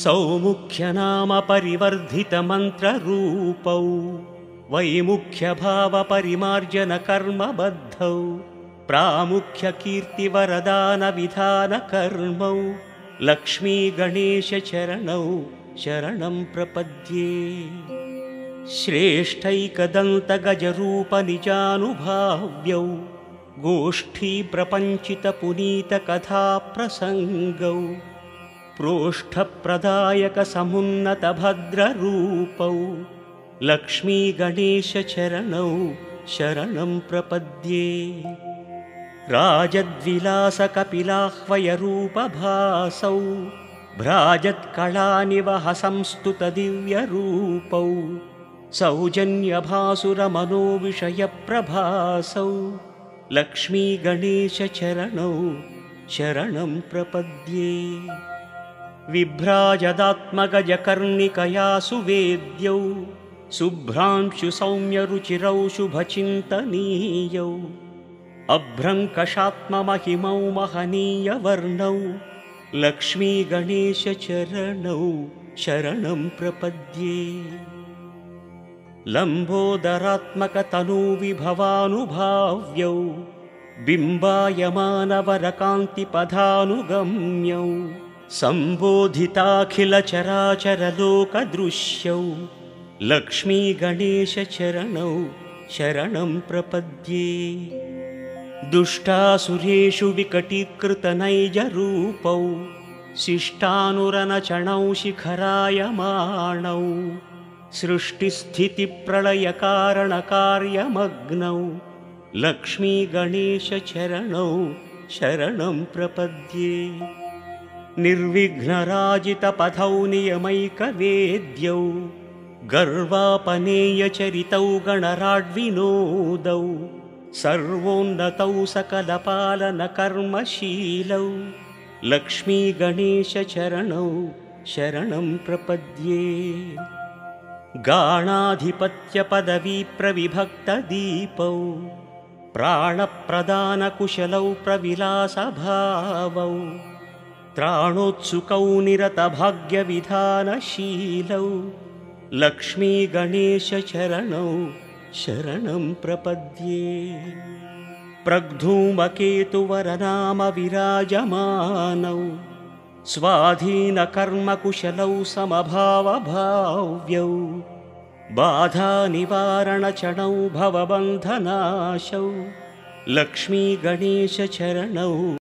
सौमुख्यनाम परिवर्धितमन्त्ररूपौ वैमुख्यभावपरिमार्जनकर्मबद्धौ प्रामुख्यकीर्तिवरदानविधानकर्मौ लक्ष्मीगणेशचरणौ शरणं प्रपद्ये। श्रेष्ठैकदन्तगजरूपनिजानुभाव्यौ गोष्ठीप्रपञ्चितपुनीतकथाप्रसङ्गौ प्रोष्ठप्रदायकसमुन्नतभद्ररूपौ लक्ष्मीगणेशचरणौ शरणं प्रपद्ये। राजद्विलासकपिलाह्वयरूपभासौ भ्राजत्कलानिवहसंस्तुतदिव्यरूपौ सौजन्यभासुरमनोविषयप्रभासौ लक्ष्मीगणेशचरणौ शरणं प्रपद्ये। विभ्राजदात्मगजकर्णिकया सुवेद्यौ शुभ्रांशुसौम्यरुचिरौ शुभचिन्तनीयौ अभ्रङ्कषात्ममहिमौ महनीयवर्णौ लक्ष्मीगणेशचरणौ शरणं प्रपद्ये। लम्बोदरात्मकतनूविभवानुभाव्यौ बिम्बायमानवरकान्तिपदानुगम्यौ सम्बोधिताखिलचराचरलोकदृश्यौ लक्ष्मीगणेशचरणौ शरणं प्रपद्ये। दुष्टासुरेषु विकटीकृतनैजरूपौ शिष्टानुरनचणौ शिखरायमाणौ सृष्टिस्थितिप्रलयकारणकार्यमग्नौ लक्ष्मीगणेशचरणौ शरणं प्रपद्ये। निर्विघ्नराजितपथौ नियमैकवेद्यौ गर्वापनेयचरितौ गणराड्विनोदौ सर्वोन्नतौ सकलपालनकर्मशीलौ लक्ष्मीगणेशचरणौ शरणं प्रपद्ये। गाणाधिपत्यपदवीप्रविभक्तदीपौ प्राणप्रदानकुशलौ प्रविलासभावौ त्राणोत्सुकौ निरतभाग्यविधानशीलौ लक्ष्मीगणेशचरणौ शरणं प्रपद्ये। प्रग्धूमकेतुवरनामविराजमानौ स्वाधीनकर्मकुशलौ समभावभाव्यौ बाधानिवारणचरणौ भवबन्धनाशौ लक्ष्मीगणेशचरणौ